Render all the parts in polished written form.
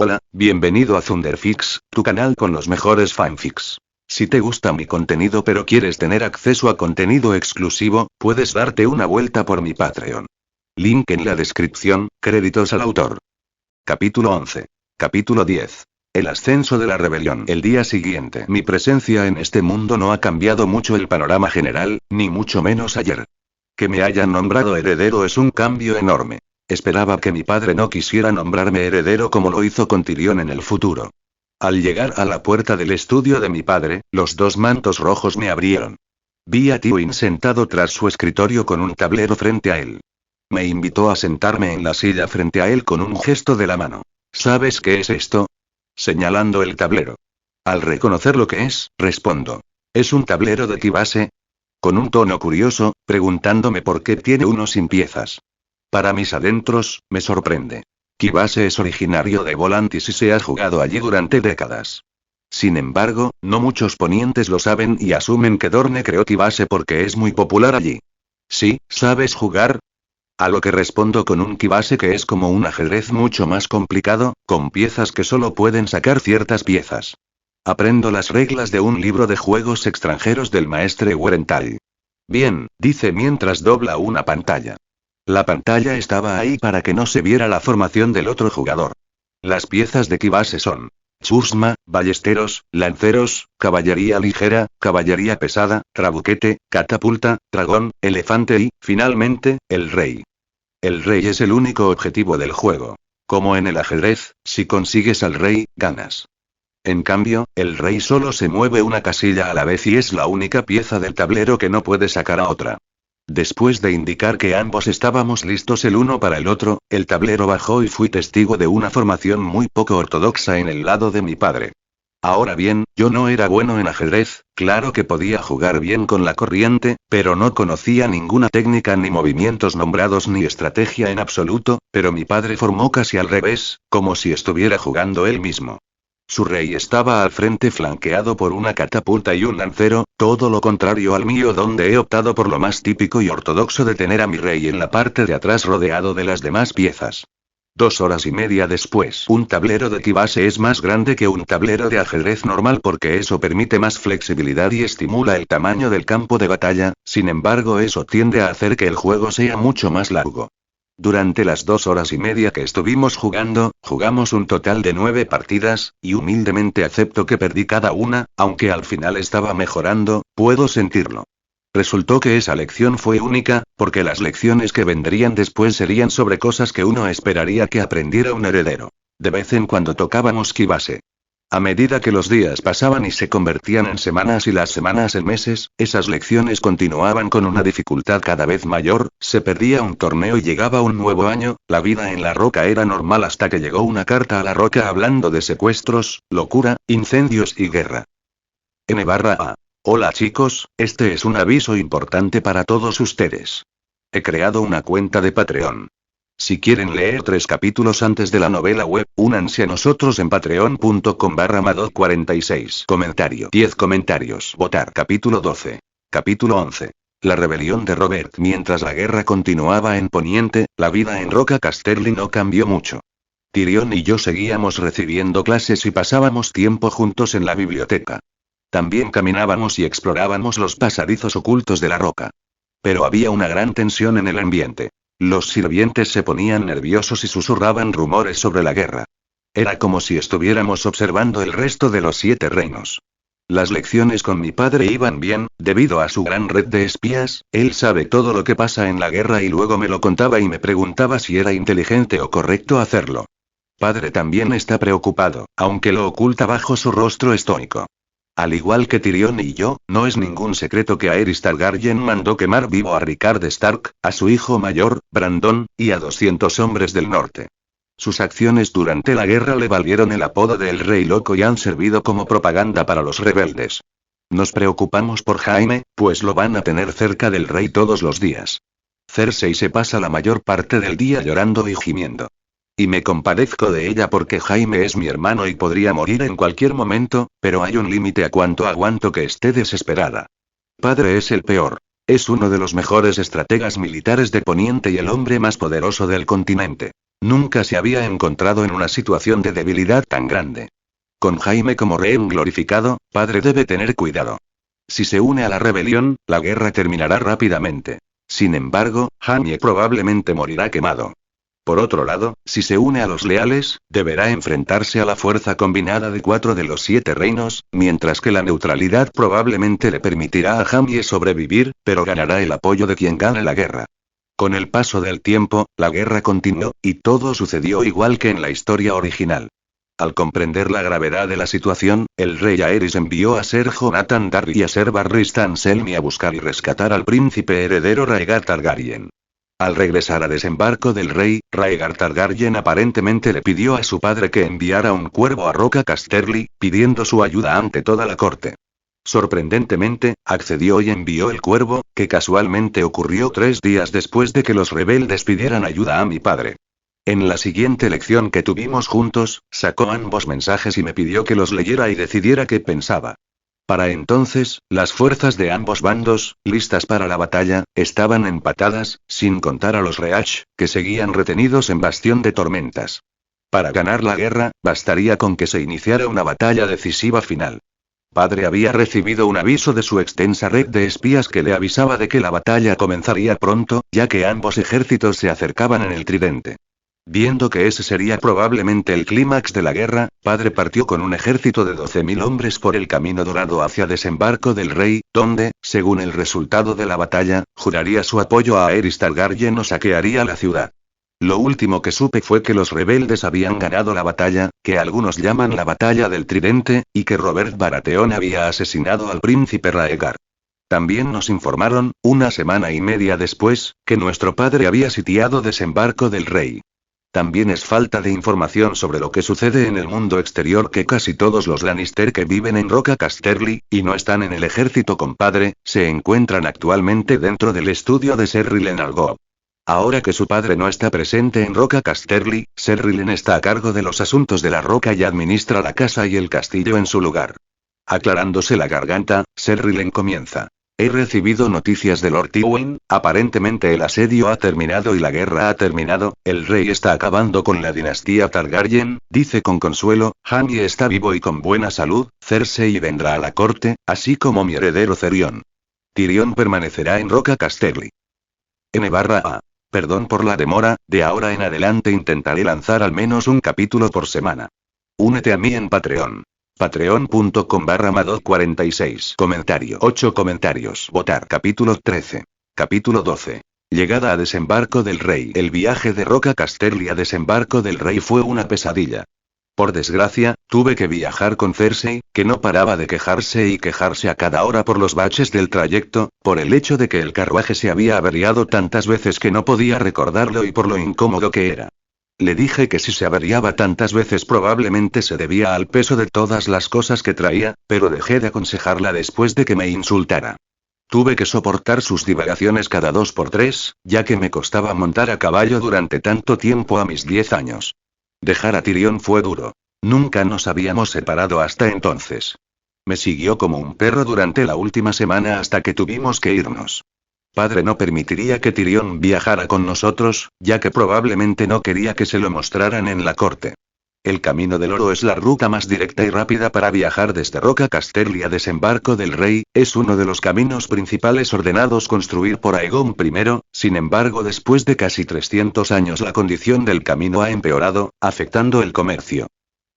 Hola, bienvenido a Thunderfix, tu canal con los mejores fanfics. Si te gusta mi contenido pero quieres tener acceso a contenido exclusivo, puedes darte una vuelta por mi Patreon. Link en la descripción, créditos al autor. Capítulo 11. Capítulo 10. El ascenso de la rebelión. El día siguiente. Mi presencia en este mundo no ha cambiado mucho el panorama general, ni mucho menos ayer. Que me hayan nombrado heredero es un cambio enorme. Esperaba que mi padre no quisiera nombrarme heredero como lo hizo con Tyrion en el futuro. Al llegar a la puerta del estudio de mi padre, los dos mantos rojos me abrieron. Vi a Tywin sentado tras su escritorio con un tablero frente a él. Me invitó a sentarme en la silla frente a él con un gesto de la mano. ¿Sabes qué es esto? Señalando el tablero. Al reconocer lo que es, respondo. ¿Es un tablero de T-base? Con un tono curioso, preguntándome por qué tiene uno sin piezas. Para mis adentros, me sorprende. T-base es originario de Volantis y se ha jugado allí durante décadas. Sin embargo, no muchos ponientes lo saben y asumen que Dorne creó T-base porque es muy popular allí. ¿Sí, sabes jugar? A lo que respondo con un T-base que es como un ajedrez mucho más complicado, con piezas que solo pueden sacar ciertas piezas. Aprendo las reglas de un libro de juegos extranjeros del maestre Werenthal. Bien, dice mientras dobla una pantalla. La pantalla estaba ahí para que no se viera la formación del otro jugador. Las piezas de T-base son chusma, ballesteros, lanceros, caballería ligera, caballería pesada, trabuquete, catapulta, dragón, elefante y, finalmente, el rey. El rey es el único objetivo del juego. Como en el ajedrez, si consigues al rey, ganas. En cambio, el rey solo se mueve una casilla a la vez y es la única pieza del tablero que no puede sacar a otra. Después de indicar que ambos estábamos listos el uno para el otro, el tablero bajó y fui testigo de una formación muy poco ortodoxa en el lado de mi padre. Ahora bien, yo no era bueno en ajedrez, claro que podía jugar bien con la corriente, pero no conocía ninguna técnica ni movimientos nombrados ni estrategia en absoluto, pero mi padre formó casi al revés, como si estuviera jugando él mismo. Su rey estaba al frente flanqueado por una catapulta y un lancero, todo lo contrario al mío donde he optado por lo más típico y ortodoxo de tener a mi rey en la parte de atrás rodeado de las demás piezas. 2 horas y media después. Un tablero de T-base es más grande que un tablero de ajedrez normal porque eso permite más flexibilidad y estimula el tamaño del campo de batalla, sin embargo eso tiende a hacer que el juego sea mucho más largo. Durante las 2 horas y media que estuvimos jugando, jugamos un total de 9 partidas, y humildemente acepto que perdí cada una, aunque al final estaba mejorando, puedo sentirlo. Resultó que esa lección fue única, porque las lecciones que vendrían después serían sobre cosas que uno esperaría que aprendiera un heredero. De vez en cuando tocábamos T-base. A medida que los días pasaban y se convertían en semanas y las semanas en meses, esas lecciones continuaban con una dificultad cada vez mayor, se perdía un torneo y llegaba un nuevo año, la vida en la roca era normal hasta que llegó una carta a la roca hablando de secuestros, locura, incendios y guerra. N/A. Hola chicos, este es un aviso importante para todos ustedes. He creado una cuenta de Patreon. Si quieren leer 3 capítulos antes de la novela web, únanse a nosotros en patreon.com/madod46. Comentario. 10 comentarios. Votar. Capítulo 12. Capítulo 11. La rebelión de Robert. Mientras la guerra continuaba en Poniente, la vida en Roca Casterly no cambió mucho. Tyrion y yo seguíamos recibiendo clases y pasábamos tiempo juntos en la biblioteca. También caminábamos y explorábamos los pasadizos ocultos de la roca. Pero había una gran tensión en el ambiente. Los sirvientes se ponían nerviosos y susurraban rumores sobre la guerra. Era como si estuviéramos observando el resto de los 7 reinos. Las lecciones con mi padre iban bien, debido a su gran red de espías, él sabe todo lo que pasa en la guerra y luego me lo contaba y me preguntaba si era inteligente o correcto hacerlo. Padre también está preocupado, aunque lo oculta bajo su rostro estoico. Al igual que Tyrion y yo, no es ningún secreto que Aerys Targaryen mandó quemar vivo a Rickard Stark, a su hijo mayor, Brandon, y a 200 hombres del norte. Sus acciones durante la guerra le valieron el apodo de El Rey Loco y han servido como propaganda para los rebeldes. Nos preocupamos por Jaime, pues lo van a tener cerca del rey todos los días. Cersei se pasa la mayor parte del día llorando y gimiendo. Y me compadezco de ella porque Jaime es mi hermano y podría morir en cualquier momento, pero hay un límite a cuánto aguanto que esté desesperada. Padre es el peor. Es uno de los mejores estrategas militares de Poniente y el hombre más poderoso del continente. Nunca se había encontrado en una situación de debilidad tan grande. Con Jaime como rehén glorificado, padre debe tener cuidado. Si se une a la rebelión, la guerra terminará rápidamente. Sin embargo, Jaime probablemente morirá quemado. Por otro lado, si se une a los leales, deberá enfrentarse a la fuerza combinada de 4 de los 7 reinos, mientras que la neutralidad probablemente le permitirá a Jaime sobrevivir, pero ganará el apoyo de quien gane la guerra. Con el paso del tiempo, la guerra continuó, y todo sucedió igual que en la historia original. Al comprender la gravedad de la situación, el rey Aerys envió a Ser Jonathan Darry y a Ser Barristan Selmy a buscar y rescatar al príncipe heredero Rhaegar Targaryen. Al regresar a desembarco del rey, Rhaegar Targaryen aparentemente le pidió a su padre que enviara un cuervo a Roca Casterly, pidiendo su ayuda ante toda la corte. Sorprendentemente, accedió y envió el cuervo, que casualmente ocurrió 3 días después de que los rebeldes pidieran ayuda a mi padre. En la siguiente lección que tuvimos juntos, sacó ambos mensajes y me pidió que los leyera y decidiera qué pensaba. Para entonces, las fuerzas de ambos bandos, listas para la batalla, estaban empatadas, sin contar a los Reach, que seguían retenidos en Bastión de Tormentas. Para ganar la guerra, bastaría con que se iniciara una batalla decisiva final. Padre había recibido un aviso de su extensa red de espías que le avisaba de que la batalla comenzaría pronto, ya que ambos ejércitos se acercaban en el tridente. Viendo que ese sería probablemente el clímax de la guerra, padre partió con un ejército de 12.000 hombres por el camino dorado hacia desembarco del rey, donde, según el resultado de la batalla, juraría su apoyo a Aerys Targaryen o saquearía la ciudad. Lo último que supe fue que los rebeldes habían ganado la batalla, que algunos llaman la batalla del tridente, y que Robert Baratheon había asesinado al príncipe Rhaegar. También nos informaron, 1 semana y media después, que nuestro padre había sitiado desembarco del rey. También es falta de información sobre lo que sucede en el mundo exterior, que casi todos los Lannister que viven en Roca Casterly, y no están en el ejército con padre, se encuentran actualmente dentro del estudio de Ser Rylen Algo. Ahora que su padre no está presente en Roca Casterly, Ser Rylen está a cargo de los asuntos de la roca y administra la casa y el castillo en su lugar. Aclarándose la garganta, Ser Rylen comienza. He recibido noticias de Lord Tywin, aparentemente el asedio ha terminado y la guerra ha terminado, el rey está acabando con la dinastía Targaryen, dice con consuelo, Jaime está vivo y con buena salud, Cersei vendrá a la corte, así como mi heredero Tyrion. Tyrion permanecerá en Roca Casterly. N/A. Perdón por la demora, de ahora en adelante intentaré lanzar al menos un capítulo por semana. Únete a mí en Patreon. Patreon.com/Madod46. Comentario. 8 comentarios. Votar. Capítulo 13. Capítulo 12. Llegada a desembarco del rey. El viaje de Roca Casterly a desembarco del rey fue una pesadilla. Por desgracia, tuve que viajar con Cersei, que no paraba de quejarse y quejarse a cada hora por los baches del trayecto, por el hecho de que el carruaje se había averiado tantas veces que no podía recordarlo y por lo incómodo que era. Le dije que si se averiaba tantas veces probablemente se debía al peso de todas las cosas que traía, pero dejé de aconsejarla después de que me insultara. Tuve que soportar sus divagaciones cada 2 por 3, ya que me costaba montar a caballo durante tanto tiempo a mis 10 años. Dejar a Tyrion fue duro. Nunca nos habíamos separado hasta entonces. Me siguió como un perro durante la última semana hasta que tuvimos que irnos. Padre no permitiría que Tyrion viajara con nosotros, ya que probablemente no quería que se lo mostraran en la corte. El Camino del Oro es la ruta más directa y rápida para viajar desde Roca Casterly a desembarco del rey, es uno de los caminos principales ordenados construir por Aegon I, sin embargo después de casi 300 años la condición del camino ha empeorado, afectando el comercio.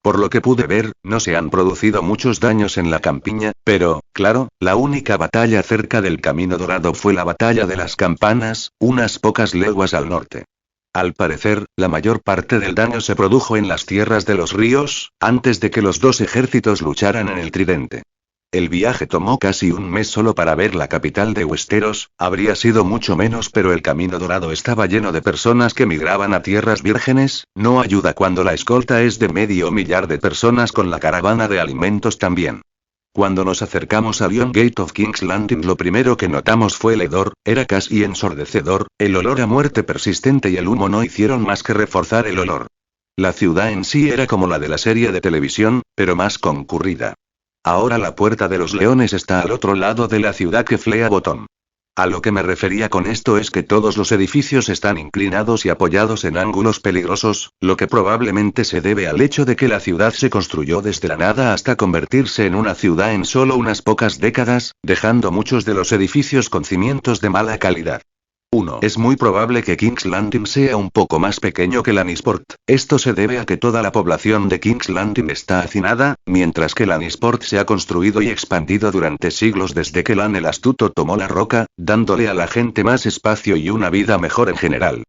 Por lo que pude ver, no se han producido muchos daños en la campiña, pero, claro, la única batalla cerca del Camino Dorado fue la batalla de las Campanas, unas pocas leguas al norte. Al parecer, la mayor parte del daño se produjo en las tierras de los ríos, antes de que los dos ejércitos lucharan en el tridente. El viaje tomó casi un mes solo para ver la capital de Westeros, habría sido mucho menos, pero el Camino Dorado estaba lleno de personas que migraban a tierras vírgenes, no ayuda cuando la escolta es de medio millar de personas con la caravana de alimentos también. Cuando nos acercamos a Lion Gate of King's Landing lo primero que notamos fue el hedor, era casi ensordecedor, el olor a muerte persistente y el humo no hicieron más que reforzar el olor. La ciudad en sí era como la de la serie de televisión, pero más concurrida. Ahora la Puerta de los Leones está al otro lado de la ciudad que Flea Bottom. A lo que me refería con esto es que todos los edificios están inclinados y apoyados en ángulos peligrosos, lo que probablemente se debe al hecho de que la ciudad se construyó desde la nada hasta convertirse en una ciudad en solo unas pocas décadas, dejando muchos de los edificios con cimientos de mala calidad. 1. Es muy probable que King's Landing sea un poco más pequeño que Lannisport. Esto se debe a que toda la población de King's Landing está hacinada, mientras que Lannisport se ha construido y expandido durante siglos desde que Lan el Astuto tomó la Roca, dándole a la gente más espacio y una vida mejor en general.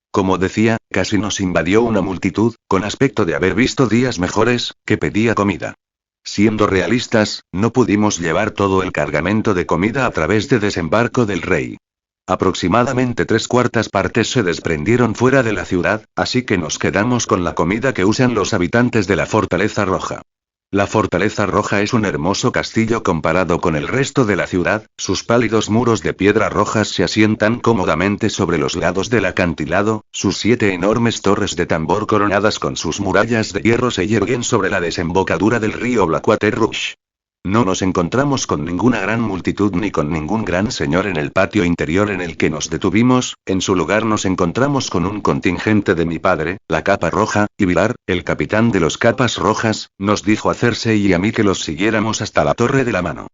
Como decía, casi nos invadió una multitud, con aspecto de haber visto días mejores, que pedía comida. Siendo realistas, no pudimos llevar todo el cargamento de comida a través de Desembarco del Rey. Aproximadamente 3/4 partes se desprendieron fuera de la ciudad, así que nos quedamos con la comida que usan los habitantes de la Fortaleza Roja. La Fortaleza Roja es un hermoso castillo comparado con el resto de la ciudad, sus pálidos muros de piedra rojas se asientan cómodamente sobre los lados del acantilado, sus 7 enormes torres de tambor coronadas con sus murallas de hierro se yerguen sobre la desembocadura del río Blackwater Rush. No nos encontramos con ninguna gran multitud ni con ningún gran señor en el patio interior en el que nos detuvimos, en su lugar nos encontramos con un contingente de mi padre, la Capa Roja, y Vilar, el capitán de los Capas Rojas, nos dijo a Cersei y a mí que los siguiéramos hasta la Torre de la Mano.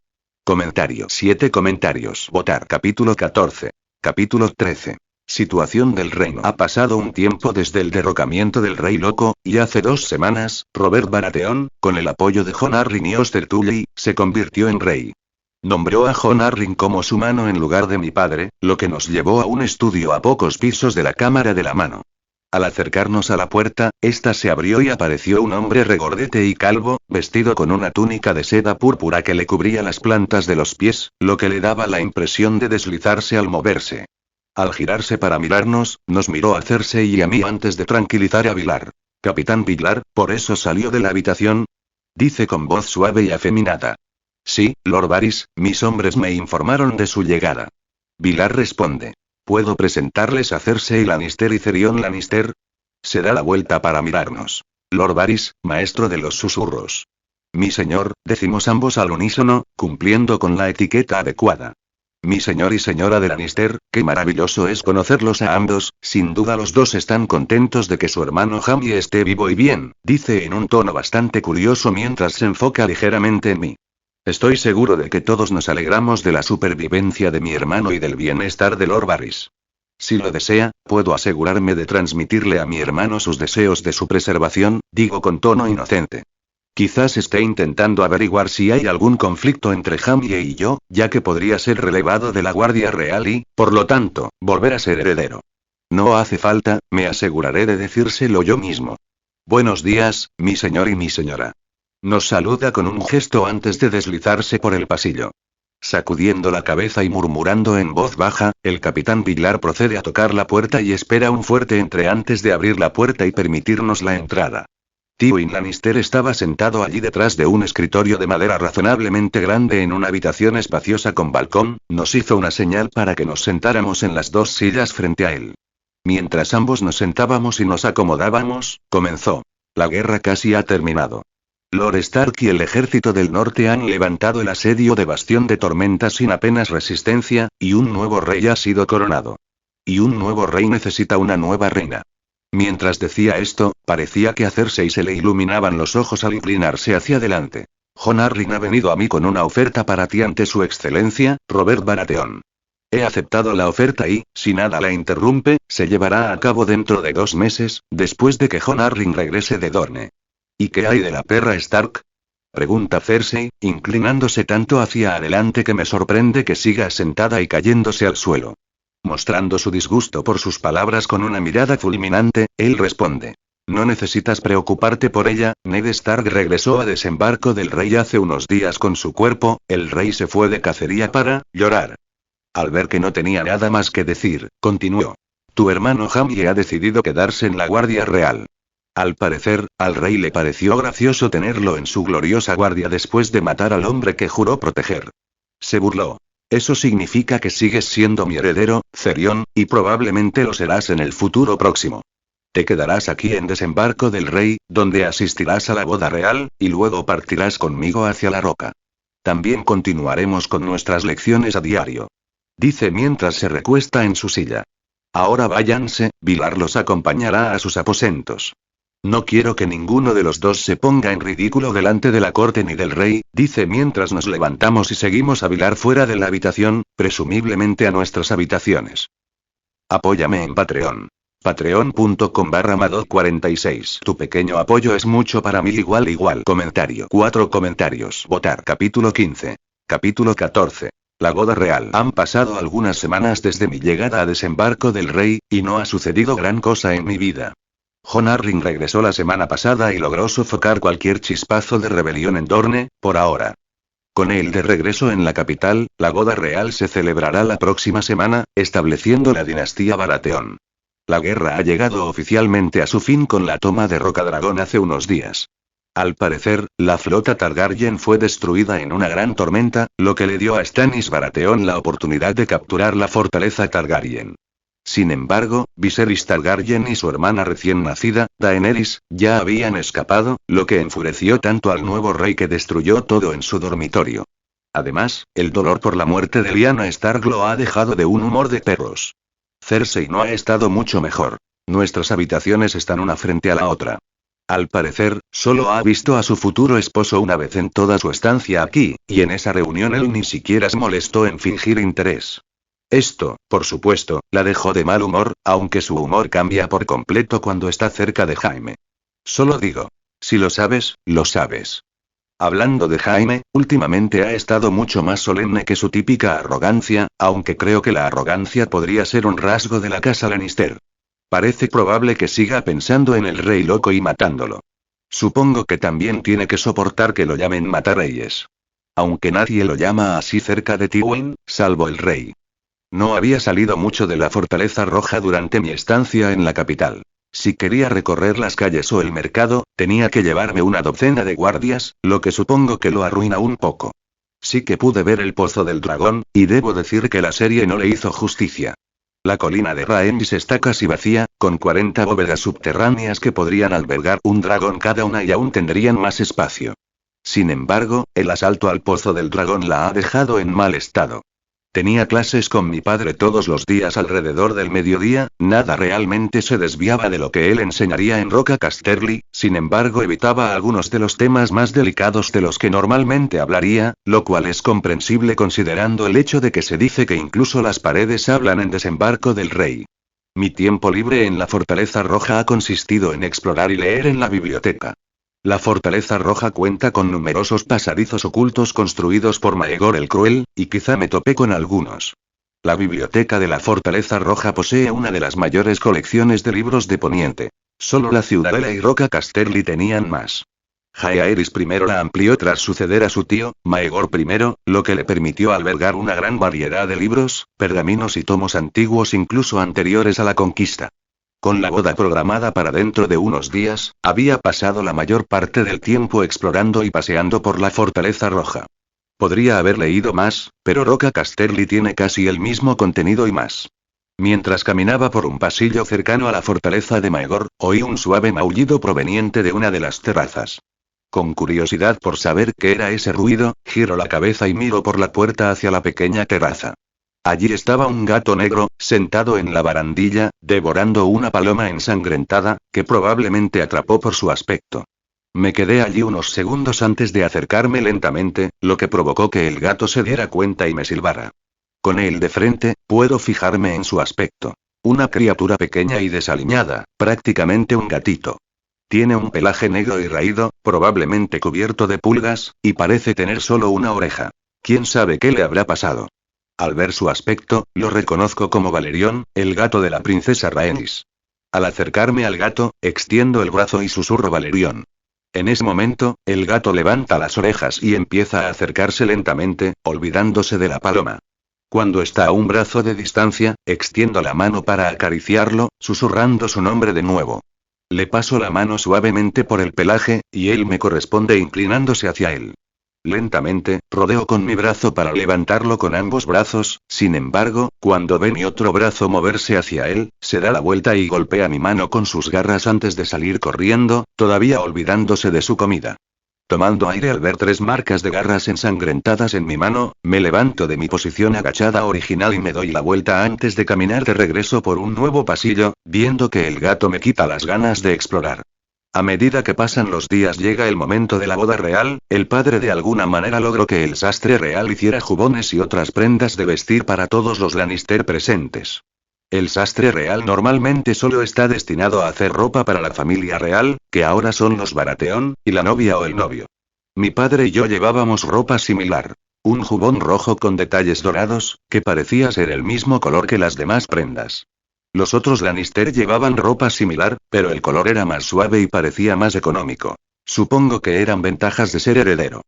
Comentario. 7 comentarios. Votar. Capítulo 14. Capítulo 13. Situación del reino. Ha pasado un tiempo desde el derrocamiento del Rey Loco, y hace 2 semanas, Robert Baratheon, con el apoyo de Jon Arryn y Oster Tully, se convirtió en rey. Nombró a Jon Arryn como su mano en lugar de mi padre, lo que nos llevó a un estudio a pocos pisos de la Cámara de la Mano. Al acercarnos a la puerta, esta se abrió y apareció un hombre regordete y calvo, vestido con una túnica de seda púrpura que le cubría las plantas de los pies, lo que le daba la impresión de deslizarse al moverse. Al girarse para mirarnos, nos miró a Cersei y a mí antes de tranquilizar a Vilar. Capitán Vilar, ¿por eso salió de la habitación? Dice con voz suave y afeminada. Sí, Lord Varys, mis hombres me informaron de su llegada. Vilar responde. ¿Puedo presentarles a Cersei Lannister y Tyrion Lannister? Se da la vuelta para mirarnos. Lord Varys, maestro de los susurros. Mi señor, decimos ambos al unísono, cumpliendo con la etiqueta adecuada. Mi señor y señora de Lannister, qué maravilloso es conocerlos a ambos, sin duda los dos están contentos de que su hermano Jaime esté vivo y bien, dice en un tono bastante curioso mientras se enfoca ligeramente en mí. Estoy seguro de que todos nos alegramos de la supervivencia de mi hermano y del bienestar de Lord Varys. Si lo desea, puedo asegurarme de transmitirle a mi hermano sus deseos de su preservación, digo con tono inocente. Quizás esté intentando averiguar si hay algún conflicto entre Jaime y yo, ya que podría ser relevado de la Guardia Real y, por lo tanto, volver a ser heredero. No hace falta, me aseguraré de decírselo yo mismo. Buenos días, mi señor y mi señora. Nos saluda con un gesto antes de deslizarse por el pasillo. Sacudiendo la cabeza y murmurando en voz baja, el capitán Vilar procede a tocar la puerta y espera un fuerte entre antes de abrir la puerta y permitirnos la entrada. Tywin Lannister estaba sentado allí detrás de un escritorio de madera razonablemente grande en una habitación espaciosa con balcón, nos hizo una señal para que nos sentáramos en las 2 sillas frente a él. Mientras ambos nos sentábamos y nos acomodábamos, comenzó. La guerra casi ha terminado. Lord Stark y el ejército del norte han levantado el asedio de Bastión de Tormenta sin apenas resistencia, y un nuevo rey ha sido coronado. Y un nuevo rey necesita una nueva reina. Mientras decía esto, parecía que a Cersei se le iluminaban los ojos al inclinarse hacia adelante. Jon Arryn ha venido a mí con una oferta para ti ante su excelencia, Robert Baratheon. He aceptado la oferta y, si nada la interrumpe, se llevará a cabo dentro de 2 meses, después de que Jon Arryn regrese de Dorne. ¿Y qué hay de la perra Stark? Pregunta Cersei, inclinándose tanto hacia adelante que me sorprende que siga sentada y cayéndose al suelo. Mostrando su disgusto por sus palabras con una mirada fulminante, él responde. No necesitas preocuparte por ella, Ned Stark regresó a Desembarco del Rey hace unos días con su cuerpo, el rey se fue de cacería para llorar. Al ver que no tenía nada más que decir, continuó. Tu hermano Jaime ha decidido quedarse en la Guardia Real. Al parecer, al rey le pareció gracioso tenerlo en su gloriosa guardia después de matar al hombre que juró proteger. Se burló. Eso significa que sigues siendo mi heredero, Tyrion, y probablemente lo serás en el futuro próximo. Te quedarás aquí en Desembarco del Rey, donde asistirás a la boda real, y luego partirás conmigo hacia la Roca. También continuaremos con nuestras lecciones a diario. dice mientras se recuesta en su silla. Ahora váyanse, Vilar los acompañará a sus aposentos. No quiero que ninguno de los dos se ponga en ridículo delante de la corte ni del rey, dice mientras nos levantamos y seguimos a Vilar fuera de la habitación, presumiblemente a nuestras habitaciones. Apóyame en Patreon. Patreon.com/Madod46. Tu pequeño apoyo es mucho para mí. Igual. Comentario. 4 comentarios. Votar. Capítulo 15. Capítulo 14. La boda real. Han pasado algunas semanas desde mi llegada a Desembarco del Rey, y no ha sucedido gran cosa en mi vida. Jon Arryn regresó la semana pasada y logró sofocar cualquier chispazo de rebelión en Dorne, por ahora. Con él de regreso en la capital, la boda real se celebrará la próxima semana, estableciendo la dinastía Baratheon. La guerra ha llegado oficialmente a su fin con la toma de Rocadragón hace unos días. Al parecer, la flota Targaryen fue destruida en una gran tormenta, lo que le dio a Stannis Baratheon la oportunidad de capturar la fortaleza Targaryen. Sin embargo, Viserys Targaryen y su hermana recién nacida, Daenerys, ya habían escapado, lo que enfureció tanto al nuevo rey que destruyó todo en su dormitorio. Además, el dolor por la muerte de Lyanna Stark lo ha dejado de un humor de perros. Cersei no ha estado mucho mejor. Nuestras habitaciones están una frente a la otra. Al parecer, solo ha visto a su futuro esposo una vez en toda su estancia aquí, y en esa reunión él ni siquiera se molestó en fingir interés. Esto, por supuesto, la dejó de mal humor, aunque su humor cambia por completo cuando está cerca de Jaime. Solo digo. Si lo sabes, lo sabes. Hablando de Jaime, últimamente ha estado mucho más solemne que su típica arrogancia, aunque creo que la arrogancia podría ser un rasgo de la casa Lannister. Parece probable que siga pensando en el rey loco y matándolo. Supongo que también tiene que soportar que lo llamen matarreyes. Aunque nadie lo llama así cerca de Tywin, salvo el rey. No había salido mucho de la Fortaleza Roja durante mi estancia en la capital. Si quería recorrer las calles o el mercado, tenía que llevarme una docena de guardias, lo que supongo que lo arruina un poco. Sí que pude ver el Pozo del Dragón, y debo decir que la serie no le hizo justicia. La colina de Rhaenys está casi vacía, con 40 bóvedas subterráneas que podrían albergar un dragón cada una y aún tendrían más espacio. Sin embargo, el asalto al Pozo del Dragón la ha dejado en mal estado. Tenía clases con mi padre todos los días alrededor del mediodía, nada realmente se desviaba de lo que él enseñaría en Roca Casterly, sin embargo evitaba algunos de los temas más delicados de los que normalmente hablaría, lo cual es comprensible considerando el hecho de que se dice que incluso las paredes hablan en Desembarco del Rey. Mi tiempo libre en la Fortaleza Roja ha consistido en explorar y leer en la biblioteca. La Fortaleza Roja cuenta con numerosos pasadizos ocultos construidos por Maegor el Cruel, y quizá me topé con algunos. La biblioteca de la Fortaleza Roja posee una de las mayores colecciones de libros de Poniente. Solo la Ciudadela y Roca Casterly tenían más. Jaehaerys I la amplió tras suceder a su tío, Maegor I, lo que le permitió albergar una gran variedad de libros, pergaminos y tomos antiguos incluso anteriores a la conquista. Con la boda programada para dentro de unos días, había pasado la mayor parte del tiempo explorando y paseando por la Fortaleza Roja. Podría haber leído más, pero Roca Casterly tiene casi el mismo contenido y más. Mientras caminaba por un pasillo cercano a la fortaleza de Maegor, oí un suave maullido proveniente de una de las terrazas. Con curiosidad por saber qué era ese ruido, giro la cabeza y miro por la puerta hacia la pequeña terraza. Allí estaba un gato negro, sentado en la barandilla, devorando una paloma ensangrentada, que probablemente atrapó por su aspecto. Me quedé allí unos segundos antes de acercarme lentamente, lo que provocó que el gato se diera cuenta y me silbara. Con él de frente, puedo fijarme en su aspecto. Una criatura pequeña y desaliñada, prácticamente un gatito. Tiene un pelaje negro y raído, probablemente cubierto de pulgas, y parece tener solo una oreja. ¿Quién sabe qué le habrá pasado? Al ver su aspecto, lo reconozco como Valerión, el gato de la princesa Rhaenys. Al acercarme al gato, extiendo el brazo y susurro Valerión. En ese momento, el gato levanta las orejas y empieza a acercarse lentamente, olvidándose de la paloma. Cuando está a un brazo de distancia, extiendo la mano para acariciarlo, susurrando su nombre de nuevo. Le paso la mano suavemente por el pelaje, y él me corresponde inclinándose hacia él. Lentamente, rodeo con mi brazo para levantarlo con ambos brazos, sin embargo, cuando ve mi otro brazo moverse hacia él, se da la vuelta y golpea mi mano con sus garras antes de salir corriendo, todavía olvidándose de su comida. Tomando aire al ver 3 marcas de garras ensangrentadas en mi mano, me levanto de mi posición agachada original y me doy la vuelta antes de caminar de regreso por un nuevo pasillo, viendo que el gato me quita las ganas de explorar. A medida que pasan los días llega el momento de la boda real, el padre de alguna manera logró que el sastre real hiciera jubones y otras prendas de vestir para todos los Lannister presentes. El sastre real normalmente solo está destinado a hacer ropa para la familia real, que ahora son los Baratheon, y la novia o el novio. Mi padre y yo llevábamos ropa similar. Un jubón rojo con detalles dorados, que parecía ser el mismo color que las demás prendas. Los otros Lannister llevaban ropa similar, pero el color era más suave y parecía más económico. Supongo que eran ventajas de ser heredero.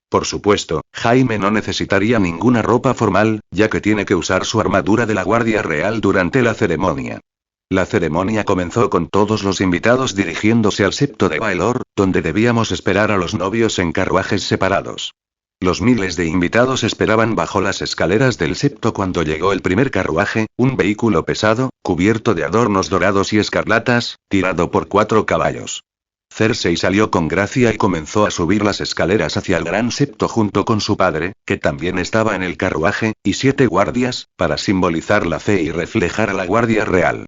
Por supuesto, Jaime no necesitaría ninguna ropa formal, ya que tiene que usar su armadura de la Guardia Real durante la ceremonia. La ceremonia comenzó con todos los invitados dirigiéndose al septo de Baelor, donde debíamos esperar a los novios en carruajes separados. Los miles de invitados esperaban bajo las escaleras del septo cuando llegó el primer carruaje, un vehículo pesado, cubierto de adornos dorados y escarlatas, tirado por 4 caballos. Cersei salió con gracia y comenzó a subir las escaleras hacia el gran septo junto con su padre, que también estaba en el carruaje, y 7 guardias, para simbolizar la fe y reflejar a la Guardia Real.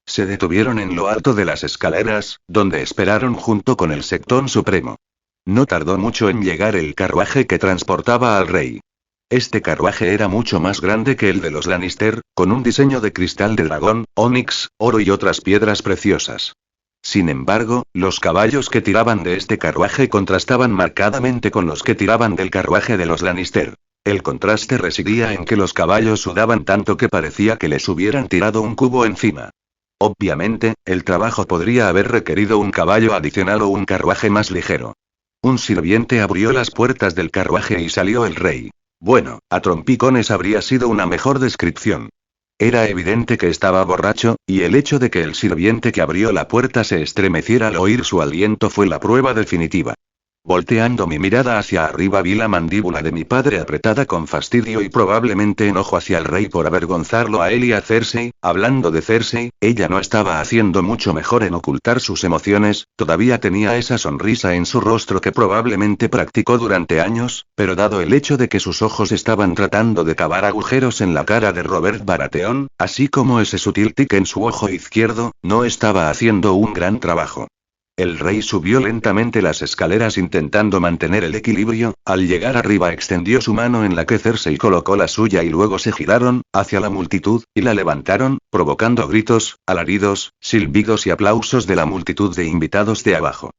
Se detuvieron en lo alto de las escaleras, donde esperaron junto con el Sectón Supremo. No tardó mucho en llegar el carruaje que transportaba al rey. Este carruaje era mucho más grande que el de los Lannister, con un diseño de cristal de dragón, ónix, oro y otras piedras preciosas. Sin embargo, los caballos que tiraban de este carruaje contrastaban marcadamente con los que tiraban del carruaje de los Lannister. El contraste residía en que los caballos sudaban tanto que parecía que les hubieran tirado un cubo encima. Obviamente, el trabajo podría haber requerido un caballo adicional o un carruaje más ligero. Un sirviente abrió las puertas del carruaje y salió el rey. Bueno, a trompicones habría sido una mejor descripción. Era evidente que estaba borracho, y el hecho de que el sirviente que abrió la puerta se estremeciera al oír su aliento fue la prueba definitiva. Volteando mi mirada hacia arriba vi la mandíbula de mi padre apretada con fastidio y probablemente enojo hacia el rey por avergonzarlo a él y a Cersei. Hablando de Cersei, ella no estaba haciendo mucho mejor en ocultar sus emociones, todavía tenía esa sonrisa en su rostro que probablemente practicó durante años, pero dado el hecho de que sus ojos estaban tratando de cavar agujeros en la cara de Robert Baratheon, así como ese sutil tic en su ojo izquierdo, no estaba haciendo un gran trabajo. El rey subió lentamente las escaleras intentando mantener el equilibrio, al llegar arriba extendió su mano en la que Cersei colocó la suya y luego se giraron, hacia la multitud, y la levantaron, provocando gritos, alaridos, silbidos y aplausos de la multitud de invitados de abajo.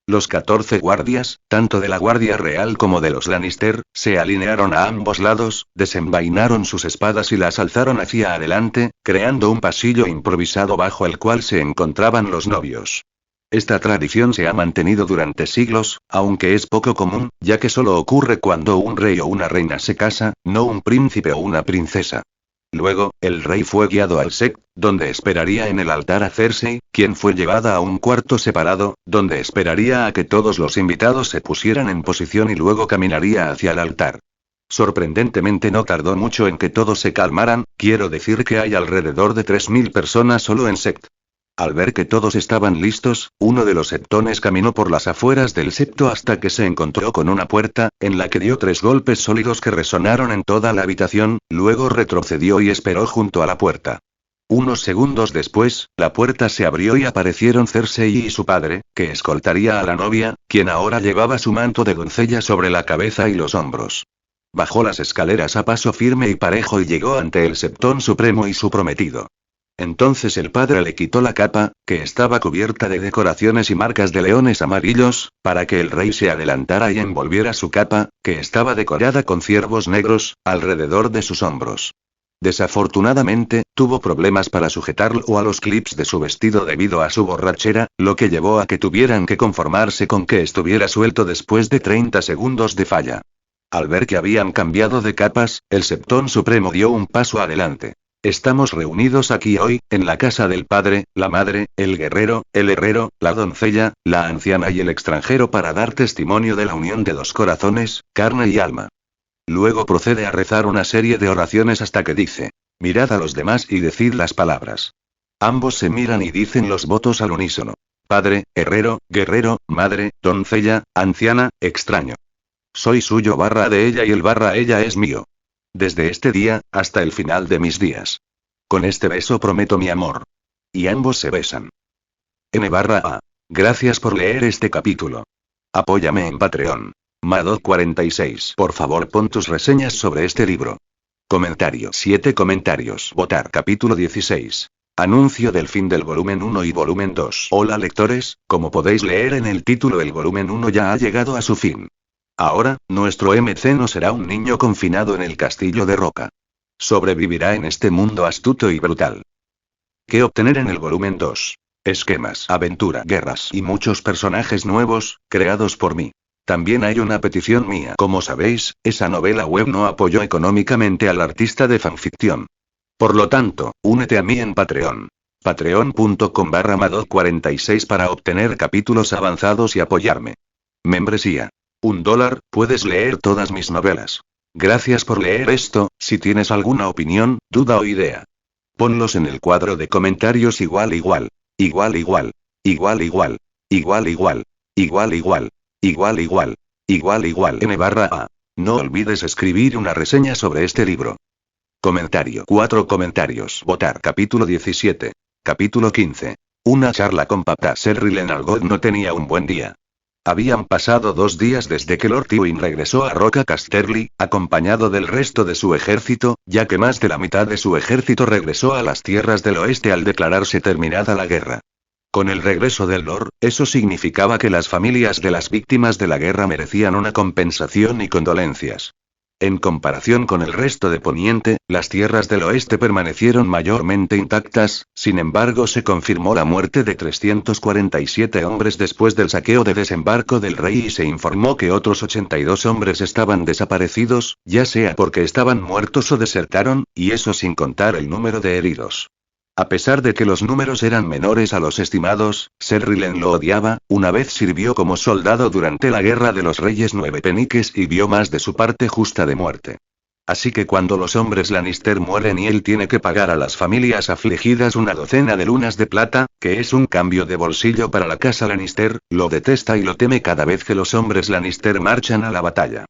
Los 14 guardias, tanto de la Guardia Real como de los Lannister, se alinearon a ambos lados, desenvainaron sus espadas y las alzaron hacia adelante, creando un pasillo improvisado bajo el cual se encontraban los novios. Esta tradición se ha mantenido durante siglos, aunque es poco común, ya que solo ocurre cuando un rey o una reina se casa, no un príncipe o una princesa. Luego, el rey fue guiado al Sect, donde esperaría en el altar a Cersei, quien fue llevada a un cuarto separado, donde esperaría a que todos los invitados se pusieran en posición y luego caminaría hacia el altar. Sorprendentemente no tardó mucho en que todos se calmaran, quiero decir que hay alrededor de 3000 personas solo en Sect. Al ver que todos estaban listos, uno de los septones caminó por las afueras del septo hasta que se encontró con una puerta, en la que dio 3 golpes sólidos que resonaron en toda la habitación, luego retrocedió y esperó junto a la puerta. Unos segundos después, la puerta se abrió y aparecieron Cersei y su padre, que escoltaría a la novia, quien ahora llevaba su manto de doncella sobre la cabeza y los hombros. Bajó las escaleras a paso firme y parejo y llegó ante el Septón Supremo y su prometido. Entonces el padre le quitó la capa, que estaba cubierta de decoraciones y marcas de leones amarillos, para que el rey se adelantara y envolviera su capa, que estaba decorada con ciervos negros, alrededor de sus hombros. Desafortunadamente, tuvo problemas para sujetarlo a los clips de su vestido debido a su borrachera, lo que llevó a que tuvieran que conformarse con que estuviera suelto después de 30 segundos de falla. Al ver que habían cambiado de capas, el Septón Supremo dio un paso adelante. Estamos reunidos aquí hoy, en la casa del padre, la madre, el guerrero, el herrero, la doncella, la anciana y el extranjero para dar testimonio de la unión de 2 corazones, carne y alma. Luego procede a rezar una serie de oraciones hasta que dice: mirad a los demás y decid las palabras. Ambos se miran y dicen los votos al unísono. padre, herrero, guerrero, madre, doncella, anciana, extraño. Soy suyo /de ella y el /ella es mío. Desde este día, hasta el final de mis días. Con este beso prometo mi amor. Y ambos se besan. N/A. Gracias por leer este capítulo. Apóyame en Patreon. Madod46. Por favor pon tus reseñas sobre este libro. Comentario. 7 comentarios. Votar. Capítulo 16. Anuncio del fin del volumen 1 y volumen 2. Hola lectores, como podéis leer en el título el volumen 1 ya ha llegado a su fin. Ahora, nuestro MC no será un niño confinado en el castillo de roca. Sobrevivirá en este mundo astuto y brutal. ¿Qué obtener en el volumen 2? Esquemas, aventura, guerras y muchos personajes nuevos, creados por mí. También hay una petición mía. Como sabéis, esa novela web no apoyó económicamente al artista de fanficción. Por lo tanto, únete a mí en Patreon. Patreon.com/Madod46 para obtener capítulos avanzados y apoyarme. Membresía. $1, puedes leer todas mis novelas. Gracias por leer esto. Si tienes alguna opinión, duda o idea, ponlos en el cuadro de comentarios igual. N/A. No olvides escribir una reseña sobre este libro. Comentario. 4 comentarios. Votar. Capítulo 17. Capítulo 15. Una charla con papá. Ser Rylen Algoth no tenía un buen día. Habían pasado 2 días desde que Lord Tywin regresó a Roca Casterly, acompañado del resto de su ejército, ya que más de la mitad de su ejército regresó a las tierras del oeste al declararse terminada la guerra. Con el regreso del Lord, eso significaba que las familias de las víctimas de la guerra merecían una compensación y condolencias. En comparación con el resto de Poniente, las tierras del oeste permanecieron mayormente intactas, sin embargo se confirmó la muerte de 347 hombres después del saqueo de desembarco del rey y se informó que otros 82 hombres estaban desaparecidos, ya sea porque estaban muertos o desertaron, y eso sin contar el número de heridos. A pesar de que los números eran menores a los estimados, Ser Rylen lo odiaba. Una vez sirvió como soldado durante la Guerra de los Reyes Nueve Peniques y vio más de su parte justa de muerte. Así que cuando los hombres Lannister mueren y él tiene que pagar a las familias afligidas una docena de lunas de plata, que es un cambio de bolsillo para la casa Lannister, lo detesta y lo teme cada vez que los hombres Lannister marchan a la batalla.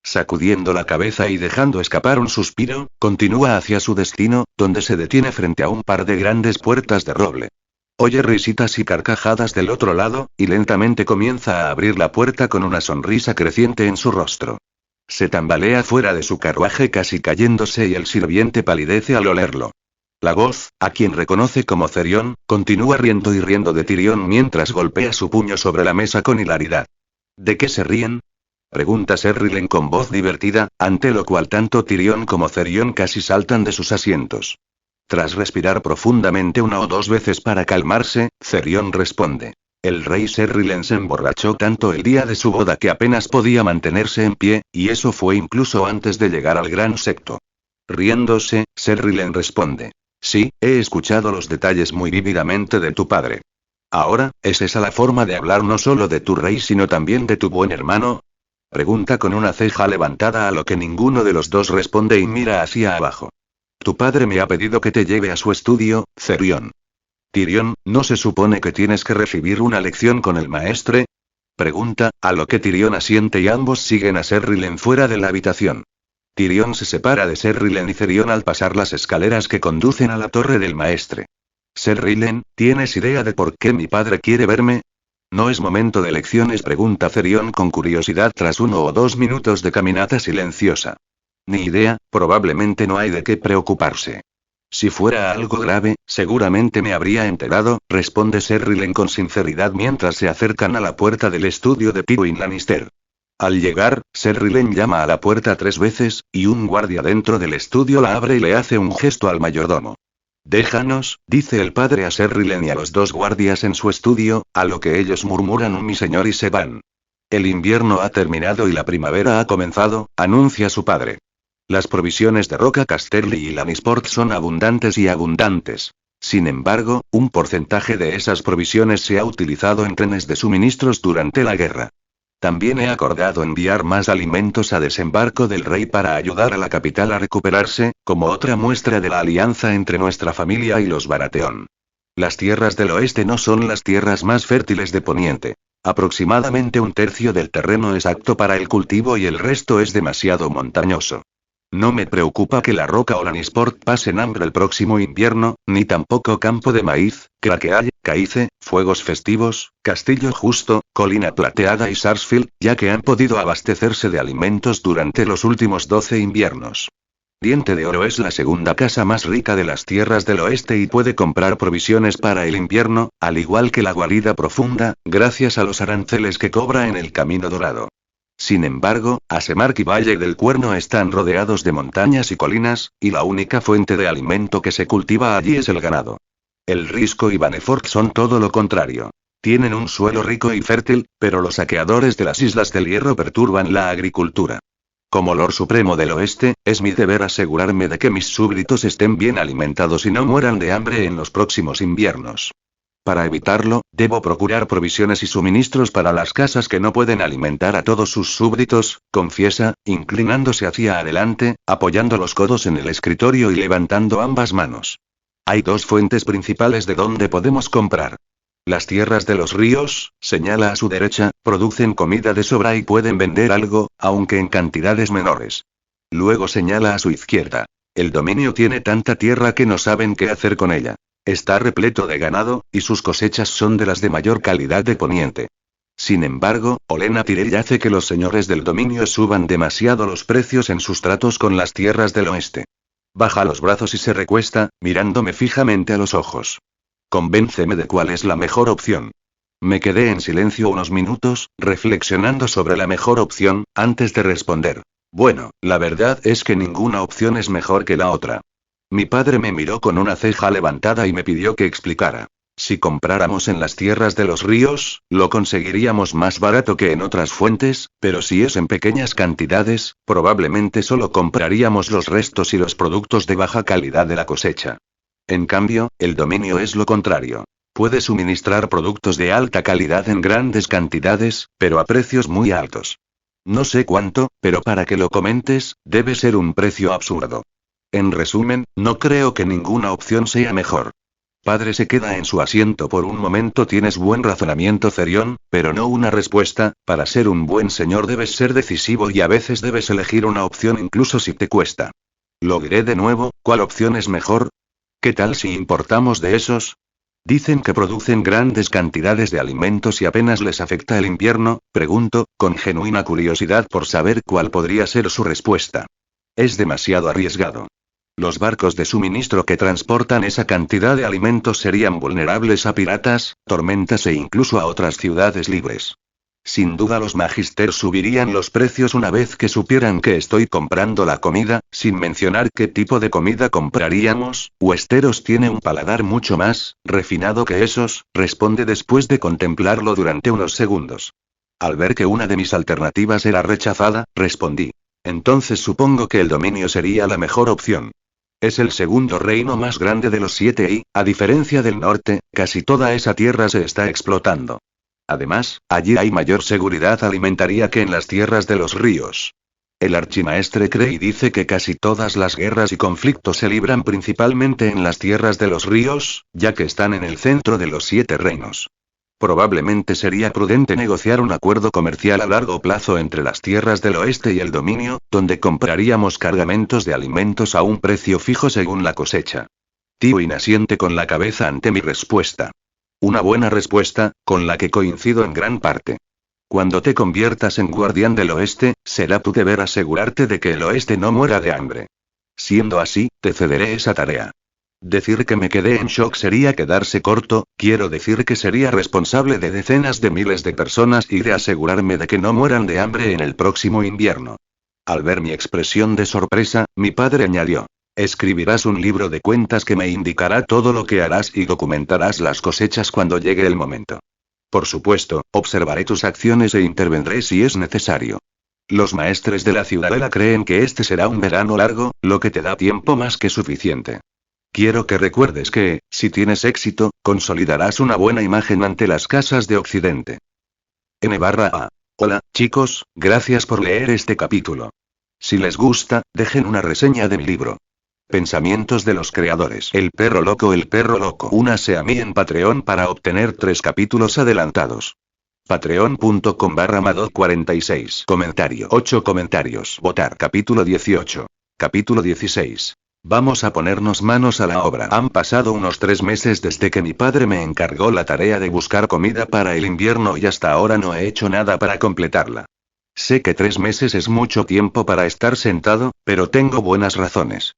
Sacudiendo la cabeza y dejando escapar un suspiro, continúa hacia su destino, donde se detiene frente a un par de grandes puertas de roble. Oye risitas y carcajadas del otro lado, y lentamente comienza a abrir la puerta con una sonrisa creciente en su rostro. Se tambalea fuera de su carruaje casi cayéndose y el sirviente palidece al olerlo. La voz, a quien reconoce como Cerión, continúa riendo de Tyrion mientras golpea su puño sobre la mesa con hilaridad. ¿De qué se ríen?, pregunta Ser Rylen con voz divertida, ante lo cual tanto Tyrion como Cerión casi saltan de sus asientos. Tras respirar profundamente 1 o 2 veces para calmarse, Cerión responde. El rey Ser Rylen se emborrachó tanto el día de su boda que apenas podía mantenerse en pie, y eso fue incluso antes de llegar al gran secto. Riéndose, Ser Rylen responde. Sí, he escuchado los detalles muy vívidamente de tu padre. Ahora, ¿es esa la forma de hablar no solo de tu rey sino también de tu buen hermano? Pregunta con una ceja levantada a lo que ninguno de los dos responde y mira hacia abajo. Tu padre me ha pedido que te lleve a su estudio, Cerión. Tyrion, ¿no se supone que tienes que recibir una lección con el maestre? Pregunta, a lo que Tyrion asiente y ambos siguen a Ser Rylen fuera de la habitación. Tyrion se separa de Ser Rylen y Cerión al pasar las escaleras que conducen a la torre del maestre. Ser Rylen, ¿tienes idea de por qué mi padre quiere verme? ¿No es momento de lecciones?, pregunta Cerión con curiosidad tras 1 o 2 minutos de caminata silenciosa. Ni idea, probablemente no hay de qué preocuparse. Si fuera algo grave, seguramente me habría enterado, responde Ser Rylen con sinceridad mientras se acercan a la puerta del estudio de Tywin Lannister. Al llegar, Ser Rylen llama a la puerta 3 veces, y un guardia dentro del estudio la abre y le hace un gesto al mayordomo. Déjanos, dice el padre a Ser Rylen y a los 2 guardias en su estudio, a lo que ellos murmuran un mi señor y se van. El invierno ha terminado y la primavera ha comenzado, anuncia su padre. Las provisiones de Roca Casterly y Lannisport son abundantes. Sin embargo, un porcentaje de esas provisiones se ha utilizado en trenes de suministros durante la guerra. También he acordado enviar más alimentos a desembarco del rey para ayudar a la capital a recuperarse, como otra muestra de la alianza entre nuestra familia y los Baratheon. Las tierras del oeste no son las tierras más fértiles de Poniente. Aproximadamente un tercio del terreno es apto para el cultivo y el resto es demasiado montañoso. No me preocupa que la Roca o la Nisport pasen hambre el próximo invierno, ni tampoco Campo de Maíz, Craqueall, Caice, Fuegos Festivos, Castillo Justo, Colina Plateada y Sarsfield, ya que han podido abastecerse de alimentos durante los últimos 12 inviernos. Diente de Oro es la segunda casa más rica de las tierras del oeste y puede comprar provisiones para el invierno, al igual que la Guarida Profunda, gracias a los aranceles que cobra en el Camino Dorado. Sin embargo, Asemark y Valle del Cuerno están rodeados de montañas y colinas, y la única fuente de alimento que se cultiva allí es el ganado. El Risco y Banefort son todo lo contrario. Tienen un suelo rico y fértil, pero los saqueadores de las Islas del Hierro perturban la agricultura. Como Lord Supremo del Oeste, es mi deber asegurarme de que mis súbditos estén bien alimentados y no mueran de hambre en los próximos inviernos. Para evitarlo, debo procurar provisiones y suministros para las casas que no pueden alimentar a todos sus súbditos, confiesa, inclinándose hacia adelante, apoyando los codos en el escritorio y levantando ambas manos. Hay dos fuentes principales de donde podemos comprar. Las tierras de los ríos, señala a su derecha, producen comida de sobra y pueden vender algo, aunque en cantidades menores. Luego señala a su izquierda. El dominio tiene tanta tierra que no saben qué hacer con ella. Está repleto de ganado, y sus cosechas son de las de mayor calidad de Poniente. Sin embargo, Olena Tyrell hace que los señores del dominio suban demasiado los precios en sus tratos con las tierras del oeste. Baja los brazos y se recuesta, mirándome fijamente a los ojos. Convénceme de cuál es la mejor opción. Me quedé en silencio unos minutos, reflexionando sobre la mejor opción, antes de responder. Bueno, la verdad es que ninguna opción es mejor que la otra. Mi padre me miró con una ceja levantada y me pidió que explicara. Si compráramos en las tierras de los ríos, lo conseguiríamos más barato que en otras fuentes, pero si es en pequeñas cantidades, probablemente solo compraríamos los restos y los productos de baja calidad de la cosecha. En cambio, el dominio es lo contrario. Puede suministrar productos de alta calidad en grandes cantidades, pero a precios muy altos. No sé cuánto, pero para que lo comentes, debe ser un precio absurdo. En resumen, no creo que ninguna opción sea mejor. Padre se queda en su asiento por un momento. Tienes buen razonamiento, Cerión, pero no una respuesta. Para ser un buen señor debes ser decisivo y a veces debes elegir una opción incluso si te cuesta. Lo diré de nuevo, ¿cuál opción es mejor? ¿Qué tal si importamos de esos? Dicen que producen grandes cantidades de alimentos y apenas les afecta el invierno, pregunto, con genuina curiosidad por saber cuál podría ser su respuesta. Es demasiado arriesgado. Los barcos de suministro que transportan esa cantidad de alimentos serían vulnerables a piratas, tormentas e incluso a otras ciudades libres. Sin duda los Magister subirían los precios una vez que supieran que estoy comprando la comida, sin mencionar qué tipo de comida compraríamos. Westeros tiene un paladar mucho más refinado que esos, responde después de contemplarlo durante unos segundos. Al ver que una de mis alternativas era rechazada, respondí. Entonces supongo que el dominio sería la mejor opción. Es el segundo reino más grande de los 7 y, a diferencia del norte, casi toda esa tierra se está explotando. Además, allí hay mayor seguridad alimentaria que en las tierras de los ríos. El archimaestre cree y dice que casi todas las guerras y conflictos se libran principalmente en las tierras de los ríos, ya que están en el centro de los 7 reinos. Probablemente sería prudente negociar un acuerdo comercial a largo plazo entre las tierras del oeste y el dominio, donde compraríamos cargamentos de alimentos a un precio fijo según la cosecha. Tywin asiente con la cabeza ante mi respuesta. Una buena respuesta, con la que coincido en gran parte. Cuando te conviertas en guardián del oeste, será tu deber asegurarte de que el oeste no muera de hambre. Siendo así, te cederé esa tarea. Decir que me quedé en shock sería quedarse corto, quiero decir que sería responsable de decenas de miles de personas y de asegurarme de que no mueran de hambre en el próximo invierno. Al ver mi expresión de sorpresa, mi padre añadió. Escribirás un libro de cuentas que me indicará todo lo que harás y documentarás las cosechas cuando llegue el momento. Por supuesto, observaré tus acciones e intervendré si es necesario. Los maestres de la ciudadela creen que este será un verano largo, lo que te da tiempo más que suficiente. Quiero que recuerdes que, si tienes éxito, consolidarás una buena imagen ante las casas de Occidente. N/A. Hola, chicos, gracias por leer este capítulo. Si les gusta, dejen una reseña de mi libro. Pensamientos de los creadores. El perro loco. Únase a mí en Patreon para obtener 3 capítulos adelantados. Patreon.com/Madod46. Comentario. 8 comentarios. Votar. Capítulo 18. Capítulo 16. Vamos a ponernos manos a la obra. Han pasado unos 3 meses desde que mi padre me encargó la tarea de buscar comida para el invierno y hasta ahora no he hecho nada para completarla. Sé que 3 meses es mucho tiempo para estar sentado, pero tengo buenas razones.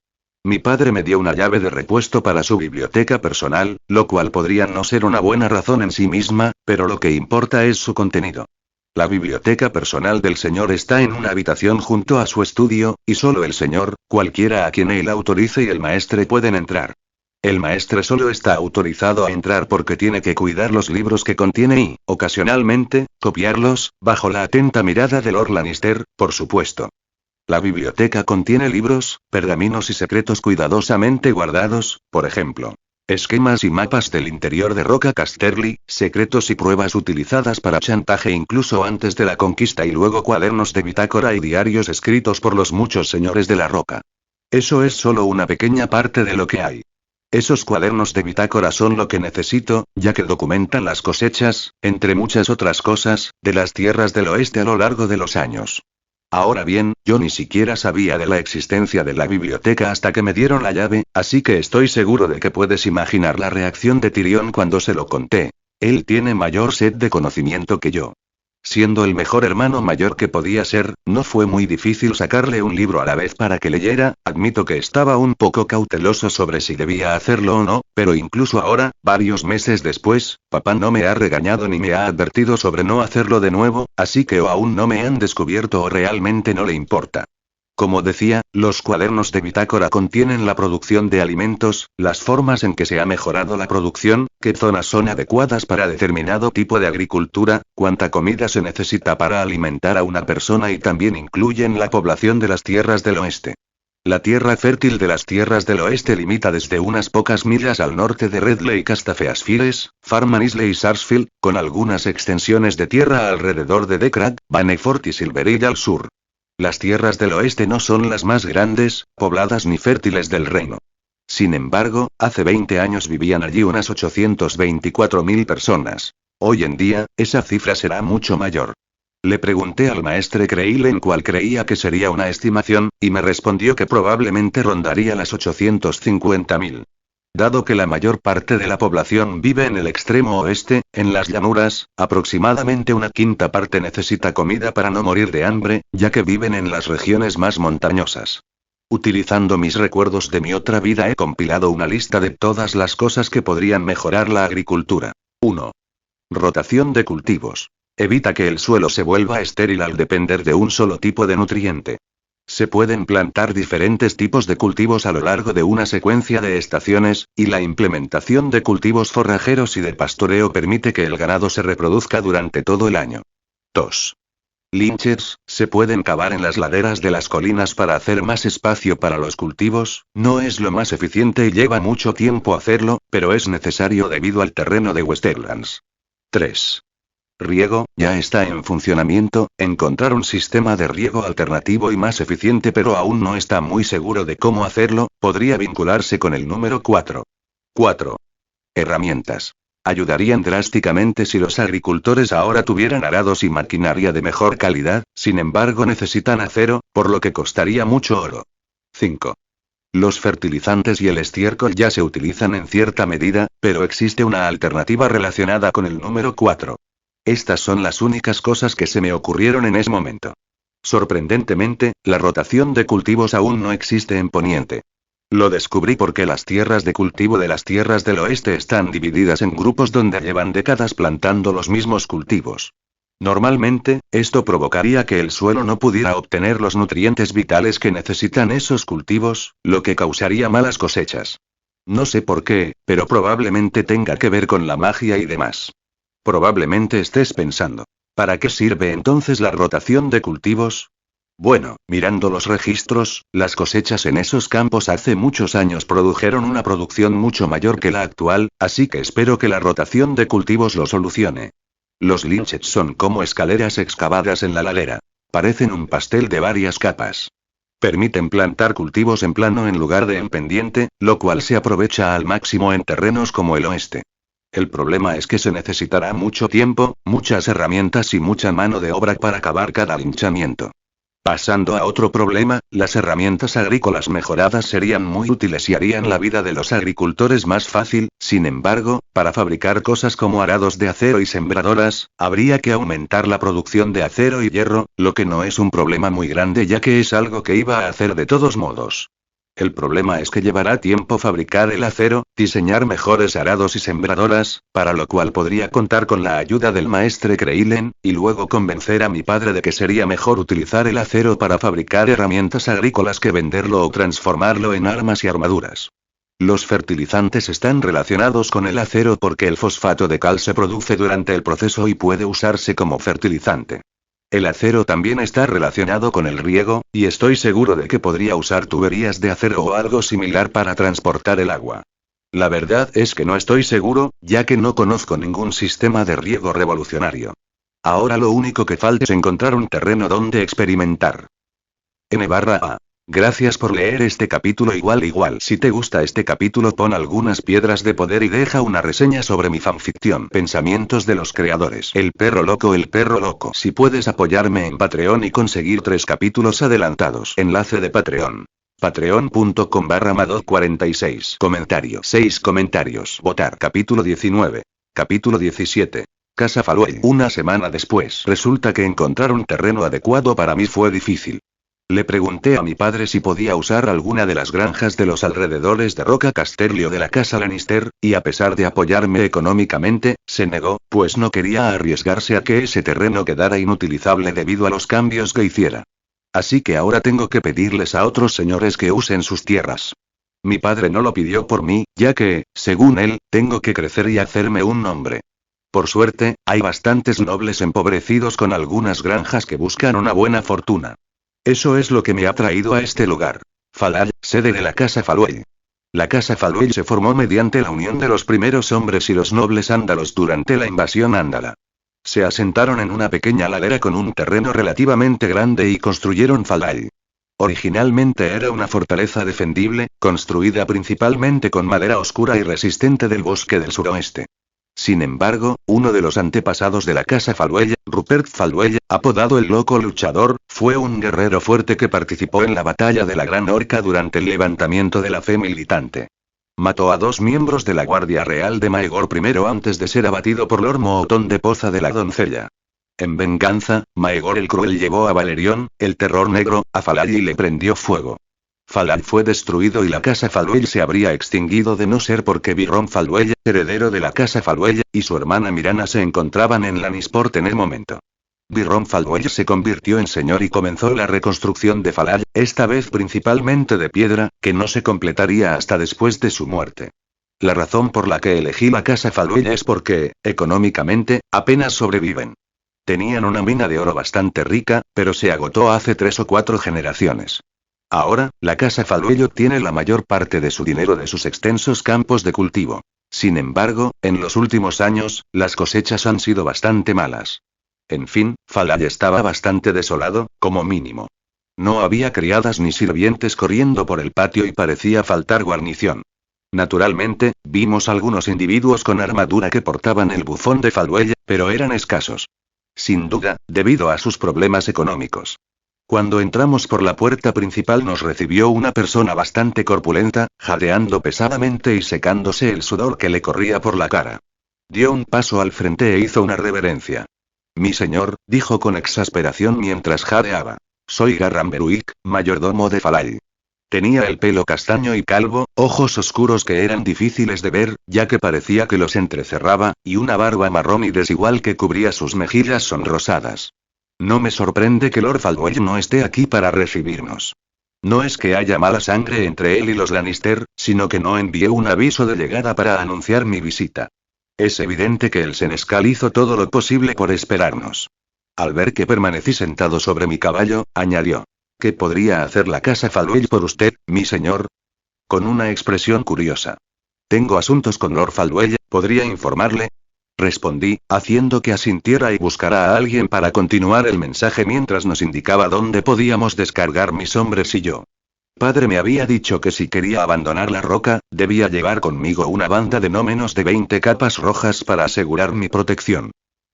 Mi padre me dio una llave de repuesto para su biblioteca personal, lo cual podría no ser una buena razón en sí misma, pero lo que importa es su contenido. La biblioteca personal del señor está en una habitación junto a su estudio, y solo el señor, cualquiera a quien él autorice y el maestre pueden entrar. El maestre solo está autorizado a entrar porque tiene que cuidar los libros que contiene y, ocasionalmente, copiarlos, bajo la atenta mirada de Lord Lannister, por supuesto. La biblioteca contiene libros, pergaminos y secretos cuidadosamente guardados, por ejemplo, esquemas y mapas del interior de Roca Casterly, secretos y pruebas utilizadas para chantaje incluso antes de la conquista y luego cuadernos de bitácora y diarios escritos por los muchos señores de la Roca. Eso es solo una pequeña parte de lo que hay. Esos cuadernos de bitácora son lo que necesito, ya que documentan las cosechas, entre muchas otras cosas, de las tierras del oeste a lo largo de los años. Ahora bien, yo ni siquiera sabía de la existencia de la biblioteca hasta que me dieron la llave, así que estoy seguro de que puedes imaginar la reacción de Tyrion cuando se lo conté. Él tiene mayor sed de conocimiento que yo. Siendo el mejor hermano mayor que podía ser, no fue muy difícil sacarle un libro a la vez para que leyera. Admito que estaba un poco cauteloso sobre si debía hacerlo o no, pero incluso ahora, varios meses después, papá no me ha regañado ni me ha advertido sobre no hacerlo de nuevo, así que o aún no me han descubierto o realmente no le importa. Como decía, los cuadernos de bitácora contienen la producción de alimentos, las formas en que se ha mejorado la producción, qué zonas son adecuadas para determinado tipo de agricultura, cuánta comida se necesita para alimentar a una persona y también incluyen la población de las tierras del oeste. La tierra fértil de las tierras del oeste limita desde unas pocas millas al norte de Red Lake hasta Feasfires, Farman Isle y Sarsfield, con algunas extensiones de tierra alrededor de Decrag, Banefort y Silverhill al sur. Las tierras del oeste no son las más grandes, pobladas ni fértiles del reino. Sin embargo, hace 20 años vivían allí unas 824.000 personas. Hoy en día, esa cifra será mucho mayor. Le pregunté al maestre Creílen cuál creía que sería una estimación, y me respondió que probablemente rondaría las 850.000. Dado que la mayor parte de la población vive en el extremo oeste, en las llanuras, aproximadamente una quinta parte necesita comida para no morir de hambre, ya que viven en las regiones más montañosas. Utilizando mis recuerdos de mi otra vida he compilado una lista de todas las cosas que podrían mejorar la agricultura. 1. Rotación de cultivos. Evita que el suelo se vuelva estéril al depender de un solo tipo de nutriente. Se pueden plantar diferentes tipos de cultivos a lo largo de una secuencia de estaciones, y la implementación de cultivos forrajeros y de pastoreo permite que el ganado se reproduzca durante todo el año. 2. Linches, se pueden cavar en las laderas de las colinas para hacer más espacio para los cultivos, no es lo más eficiente y lleva mucho tiempo hacerlo, pero es necesario debido al terreno de Westerlands. 3. Riego, ya está en funcionamiento, encontrar un sistema de riego alternativo y más eficiente pero aún no está muy seguro de cómo hacerlo, podría vincularse con el número 4. 4. Herramientas. Ayudarían drásticamente si los agricultores ahora tuvieran arados y maquinaria de mejor calidad, sin embargo necesitan acero, por lo que costaría mucho oro. 5. Los fertilizantes y el estiércol ya se utilizan en cierta medida, pero existe una alternativa relacionada con el número 4. Estas son las únicas cosas que se me ocurrieron en ese momento. Sorprendentemente, la rotación de cultivos aún no existe en Poniente. Lo descubrí porque las tierras de cultivo de las tierras del oeste están divididas en grupos donde llevan décadas plantando los mismos cultivos. Normalmente, esto provocaría que el suelo no pudiera obtener los nutrientes vitales que necesitan esos cultivos, lo que causaría malas cosechas. No sé por qué, pero probablemente tenga que ver con la magia y demás. Probablemente estés pensando, ¿para qué sirve entonces la rotación de cultivos? Bueno, mirando los registros, las cosechas en esos campos hace muchos años produjeron una producción mucho mayor que la actual, así que espero que la rotación de cultivos lo solucione. Los linchets son como escaleras excavadas en la ladera. Parecen un pastel de varias capas. Permiten plantar cultivos en plano en lugar de en pendiente, lo cual se aprovecha al máximo en terrenos como el oeste. El problema es que se necesitará mucho tiempo, muchas herramientas y mucha mano de obra para acabar cada linchamiento. Pasando a otro problema, las herramientas agrícolas mejoradas serían muy útiles y harían la vida de los agricultores más fácil. Sin embargo, para fabricar cosas como arados de acero y sembradoras, habría que aumentar la producción de acero y hierro, lo que no es un problema muy grande ya que es algo que iba a hacer de todos modos. El problema es que llevará tiempo fabricar el acero, diseñar mejores arados y sembradoras, para lo cual podría contar con la ayuda del maestre Kreilen, y luego convencer a mi padre de que sería mejor utilizar el acero para fabricar herramientas agrícolas que venderlo o transformarlo en armas y armaduras. Los fertilizantes están relacionados con el acero porque el fosfato de cal se produce durante el proceso y puede usarse como fertilizante. El acero también está relacionado con el riego, y estoy seguro de que podría usar tuberías de acero o algo similar para transportar el agua. La verdad es que no estoy seguro, ya que no conozco ningún sistema de riego revolucionario. Ahora lo único que falta es encontrar un terreno donde experimentar. N/A. Gracias por leer este capítulo igual. Si te gusta este capítulo pon algunas piedras de poder y deja una reseña sobre mi fanficción. Pensamientos de los creadores. El perro loco. Si puedes apoyarme en Patreon y conseguir 3 capítulos adelantados. Enlace de Patreon. Patreon.com/Madod46. Comentario. 6 comentarios. Votar. Capítulo 19. Capítulo 17. Casa Faluel. Una semana después. Resulta que encontrar un terreno adecuado para mí fue difícil. Le pregunté a mi padre si podía usar alguna de las granjas de los alrededores de Roca Casterly o de la casa Lannister, y a pesar de apoyarme económicamente, se negó, pues no quería arriesgarse a que ese terreno quedara inutilizable debido a los cambios que hiciera. Así que ahora tengo que pedirles a otros señores que usen sus tierras. Mi padre no lo pidió por mí, ya que, según él, tengo que crecer y hacerme un nombre. Por suerte, hay bastantes nobles empobrecidos con algunas granjas que buscan una buena fortuna. Eso es lo que me ha traído a este lugar. Falal, sede de la Casa Faluel. La Casa Faluel se formó mediante la unión de los primeros hombres y los nobles ándalos durante la invasión ándala. Se asentaron en una pequeña ladera con un terreno relativamente grande y construyeron Falal. Originalmente era una fortaleza defendible, construida principalmente con madera oscura y resistente del bosque del suroeste. Sin embargo, uno de los antepasados de la casa Faluel, Rupert Faluel, apodado el Loco Luchador, fue un guerrero fuerte que participó en la batalla de la Gran Horca durante el levantamiento de la fe militante. Mató a 2 miembros de la Guardia Real de Maegor I antes de ser abatido por Lord Mootón de Poza de la Doncella. En venganza, Maegor el Cruel llevó a Valerión, el Terror Negro, a Falal y le prendió fuego. Falal fue destruido y la casa Faluel se habría extinguido de no ser porque Birron Faluel, heredero de la casa Faluel, y su hermana Mirana se encontraban en Lannisport en el momento. Birron Faluel se convirtió en señor y comenzó la reconstrucción de Falal, esta vez principalmente de piedra, que no se completaría hasta después de su muerte. La razón por la que elegí la casa Faluel es porque, económicamente, apenas sobreviven. Tenían una mina de oro bastante rica, pero se agotó hace 3 o 4 generaciones. Ahora, la casa Faluel obtiene la mayor parte de su dinero de sus extensos campos de cultivo. Sin embargo, en los últimos años, las cosechas han sido bastante malas. En fin, Falal estaba bastante desolado, como mínimo. No había criadas ni sirvientes corriendo por el patio y parecía faltar guarnición. Naturalmente, vimos algunos individuos con armadura que portaban el bufón de Faluel, pero eran escasos. Sin duda, debido a sus problemas económicos. Cuando entramos por la puerta principal nos recibió una persona bastante corpulenta, jadeando pesadamente y secándose el sudor que le corría por la cara. Dio un paso al frente e hizo una reverencia. Mi señor, dijo con exasperación mientras jadeaba. Soy Garran Beruik, mayordomo de Falal. Tenía el pelo castaño y calvo, ojos oscuros que eran difíciles de ver, ya que parecía que los entrecerraba, y una barba marrón y desigual que cubría sus mejillas sonrosadas. No me sorprende que Lord Faluel no esté aquí para recibirnos. No es que haya mala sangre entre él y los Lannister, sino que no envié un aviso de llegada para anunciar mi visita. Es evidente que el senescal hizo todo lo posible por esperarnos. Al ver que permanecí sentado sobre mi caballo, añadió. ¿Qué podría hacer la casa Faluel por usted, mi señor? Con una expresión curiosa. Tengo asuntos con Lord Faluel, ¿podría informarle? Respondí, haciendo que asintiera y buscara a alguien para continuar el mensaje mientras nos indicaba dónde podíamos descargar mis hombres y yo. Padre me había dicho que si quería abandonar la roca, debía llevar conmigo una banda de no menos de 20 capas rojas para asegurar mi protección.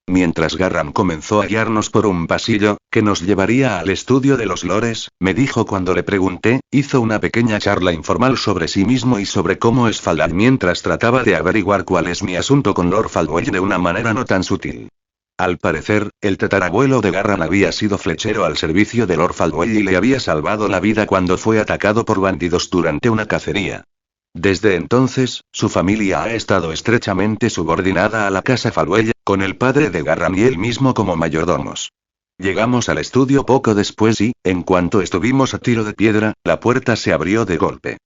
Mientras Garram comenzó a guiarnos por un pasillo, que nos llevaría al estudio de los lores, me dijo cuando le pregunté, hizo una pequeña charla informal sobre sí mismo y sobre cómo es Falal mientras trataba de averiguar cuál es mi asunto con Lord Falwell de una manera no tan sutil. Al parecer, el tatarabuelo de Garram había sido flechero al servicio de Lord Falwell y le había salvado la vida cuando fue atacado por bandidos durante una cacería. Desde entonces, su familia ha estado estrechamente subordinada a la casa Falwell, con el padre de Garram y él mismo como mayordomos. Llegamos al estudio poco después y, en cuanto estuvimos a tiro de piedra, la puerta se abrió de golpe,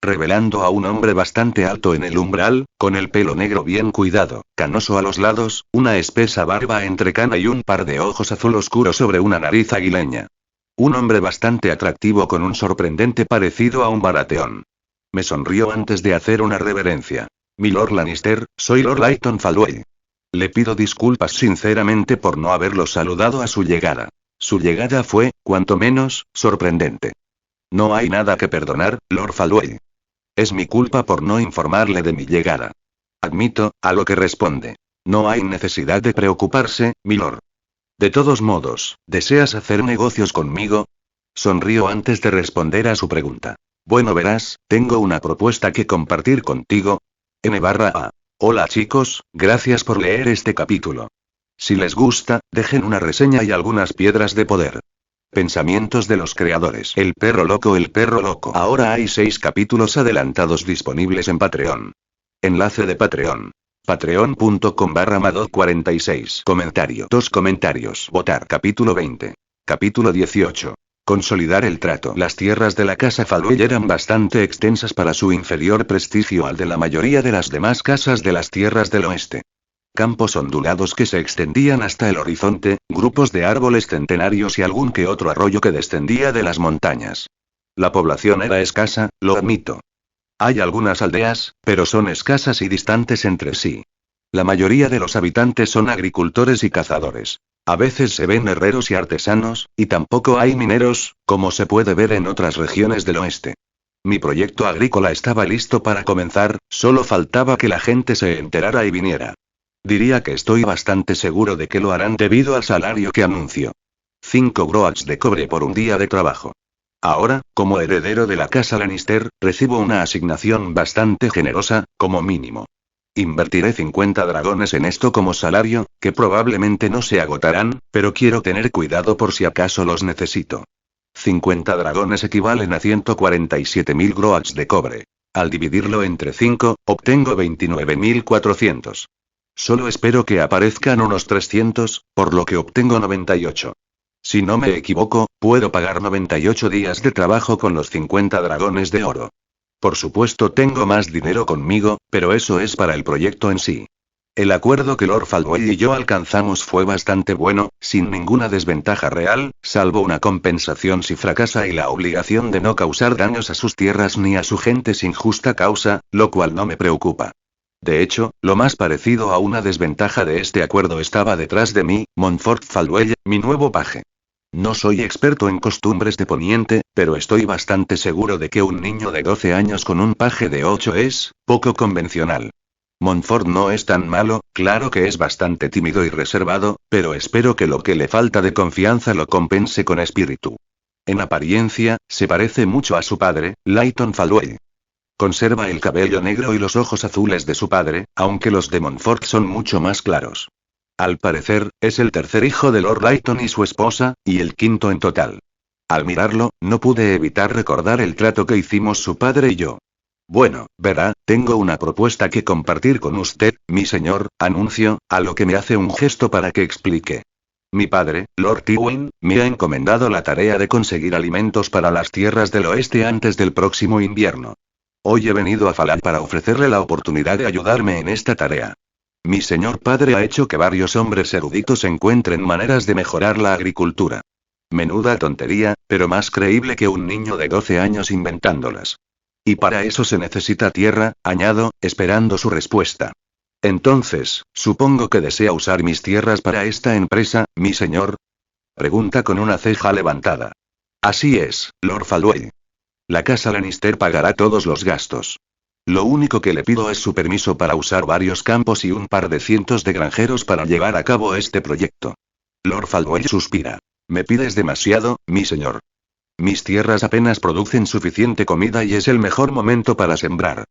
revelando a un hombre bastante alto en el umbral, con el pelo negro bien cuidado, canoso a los lados, una espesa barba entrecana y un par de ojos azul oscuro sobre una nariz aguileña. Un hombre bastante atractivo con un sorprendente parecido a un baratheón. Me sonrió antes de hacer una reverencia. Mi Lord Lannister, soy Lord Lytton Falwell. Le pido disculpas sinceramente por no haberlo saludado a su llegada. Su llegada fue, cuanto menos, sorprendente. No hay nada que perdonar, Lord Falwell. Es mi culpa por no informarle de mi llegada. Admito, a lo que responde. No hay necesidad de preocuparse, milord. De todos modos, ¿deseas hacer negocios conmigo? Sonrío antes de responder a su pregunta. Bueno, verás, tengo una propuesta que compartir contigo. N/A. Hola chicos, gracias por leer este capítulo. Si les gusta, dejen una reseña y algunas piedras de poder. Pensamientos de los creadores. El perro loco, el perro loco. Ahora hay 6 capítulos adelantados disponibles en Patreon. Enlace de Patreon. Patreon.com/Madog46. Comentario. 2 comentarios. Votar. Capítulo 20. Capítulo 18. Consolidar el trato. Las tierras de la casa Falwell eran bastante extensas para su inferior prestigio al de la mayoría de las demás casas de las tierras del oeste. Campos ondulados que se extendían hasta el horizonte, grupos de árboles centenarios y algún que otro arroyo que descendía de las montañas. La población era escasa, lo admito. Hay algunas aldeas, pero son escasas y distantes entre sí. La mayoría de los habitantes son agricultores y cazadores. A veces se ven herreros y artesanos, y tampoco hay mineros, como se puede ver en otras regiones del oeste. Mi proyecto agrícola estaba listo para comenzar, solo faltaba que la gente se enterara y viniera. Diría que estoy bastante seguro de que lo harán debido al salario que anuncio. 5 groats de cobre por un día de trabajo. Ahora, como heredero de la casa Lannister, recibo una asignación bastante generosa, como mínimo. Invertiré 50 dragones en esto como salario, que probablemente no se agotarán, pero quiero tener cuidado por si acaso los necesito. 50 dragones equivalen a 147.000 groats de cobre. Al dividirlo entre 5, obtengo 29.400. Solo espero que aparezcan unos 300, por lo que obtengo 98. Si no me equivoco, puedo pagar 98 días de trabajo con los 50 dragones de oro. Por supuesto tengo más dinero conmigo, pero eso es para el proyecto en sí. El acuerdo que Lord Falwell y yo alcanzamos fue bastante bueno, sin ninguna desventaja real, salvo una compensación si fracasa y la obligación de no causar daños a sus tierras ni a su gente sin justa causa, lo cual no me preocupa. De hecho, lo más parecido a una desventaja de este acuerdo estaba detrás de mí, Montfort Falwell, mi nuevo paje. No soy experto en costumbres de Poniente, pero estoy bastante seguro de que un niño de 12 años con un paje de 8 es poco convencional. Montfort no es tan malo, claro que es bastante tímido y reservado, pero espero que lo que le falta de confianza lo compense con espíritu. En apariencia, se parece mucho a su padre, Lytton Falwell. Conserva el cabello negro y los ojos azules de su padre, aunque los de Montfort son mucho más claros. Al parecer, es el tercer hijo de Lord Lytton y su esposa, y el quinto en total. Al mirarlo, no pude evitar recordar el trato que hicimos su padre y yo. Bueno, verá, tengo una propuesta que compartir con usted, mi señor, anuncio, a lo que me hace un gesto para que explique. Mi padre, Lord Tywin, me ha encomendado la tarea de conseguir alimentos para las tierras del oeste antes del próximo invierno. Hoy he venido a Falal para ofrecerle la oportunidad de ayudarme en esta tarea. Mi señor padre ha hecho que varios hombres eruditos encuentren maneras de mejorar la agricultura. Menuda tontería, pero más creíble que un niño de 12 años inventándolas. Y para eso se necesita tierra, añado, esperando su respuesta. Entonces, supongo que desea usar mis tierras para esta empresa, mi señor. Pregunta con una ceja levantada. Así es, Lord Falwell. La casa Lannister pagará todos los gastos. Lo único que le pido es su permiso para usar varios campos y un par de cientos de granjeros para llevar a cabo este proyecto. Lord Falwell suspira. Me pides demasiado, mi señor. Mis tierras apenas producen suficiente comida y es el mejor momento para sembrar.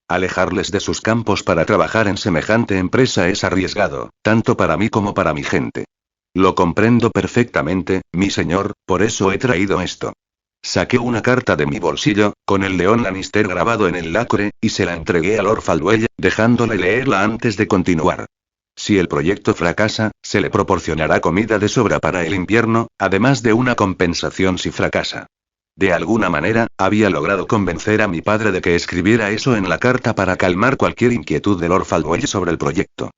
Alejarles de sus campos para trabajar en semejante empresa es arriesgado, tanto para mí como para mi gente. Lo comprendo perfectamente, mi señor, por eso he traído esto. Saqué una carta de mi bolsillo, con el león Lannister grabado en el lacre, y se la entregué a Lord Falwell, dejándole leerla antes de continuar. Si el proyecto fracasa, se le proporcionará comida de sobra para el invierno, además de una compensación si fracasa. De alguna manera, había logrado convencer a mi padre de que escribiera eso en la carta para calmar cualquier inquietud de Lord Falwell sobre el proyecto.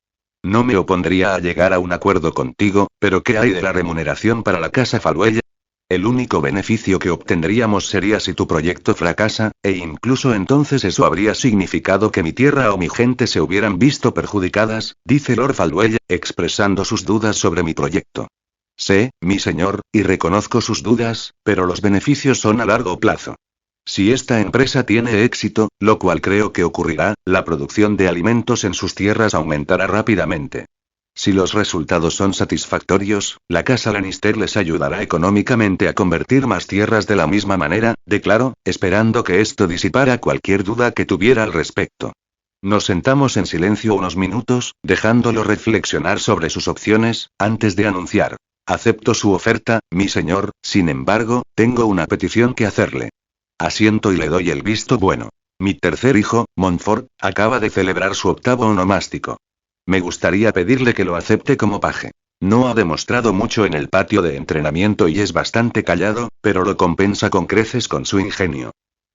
No me opondría a llegar a un acuerdo contigo, pero ¿qué hay de la remuneración para la casa Falwell? El único beneficio que obtendríamos sería si tu proyecto fracasa, e incluso entonces eso habría significado que mi tierra o mi gente se hubieran visto perjudicadas, dice Lord Falwell, expresando sus dudas sobre mi proyecto. Sé, mi señor, y reconozco sus dudas, pero los beneficios son a largo plazo. Si esta empresa tiene éxito, lo cual creo que ocurrirá, la producción de alimentos en sus tierras aumentará rápidamente. Si los resultados son satisfactorios, la casa Lannister les ayudará económicamente a convertir más tierras de la misma manera, declaró, esperando que esto disipara cualquier duda que tuviera al respecto. Nos sentamos en silencio unos minutos, dejándolo reflexionar sobre sus opciones, antes de anunciar. Acepto su oferta, mi señor, sin embargo, tengo una petición que hacerle. Asiento y le doy el visto bueno. Mi tercer hijo, Montfort, acaba de celebrar su octavo onomástico. Me gustaría pedirle que lo acepte como paje. No ha demostrado mucho en el patio de entrenamiento y es bastante callado, pero lo compensa con creces con su ingenio.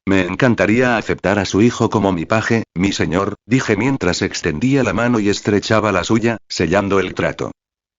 Me encantaría aceptar a su hijo como mi paje, mi señor, dije mientras extendía la mano y estrechaba la suya, sellando el trato.